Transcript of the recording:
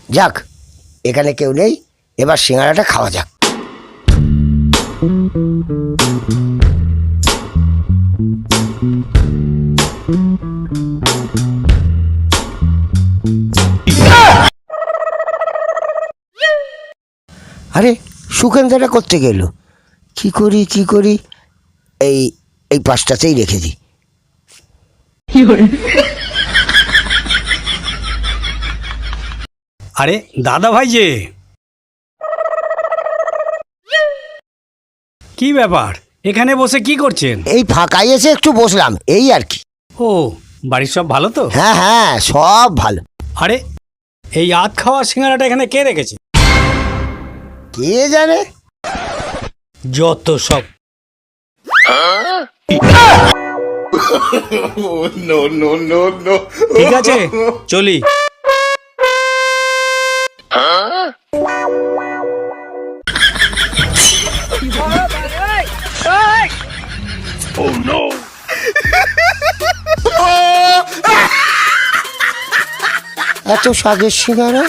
যাক, এখানে কেউ নেই, এবার সিঙ্গারাটা খাওয়া যাক। আরে সুকেন্দ্রটা করতে গেল, কি করি, এই পাশটাতেই রেখে দিই। আরে দাদা ভাই যে, কি ব্যাপার, এখানে বসে কি করছেন? এই ফাঁকায় এসে একটু বসলাম, এই আর কি। ও, বাড়ির সব ভালো তো? হ্যাঁ, সব ভালো। আরে এই আধ খাওয়া সিঙ্গারাটা এখানে কে রেখেছে? কে জানে। যত সব। ঠিক আছে, চলি। এত স্বাদের সিঙ্গারা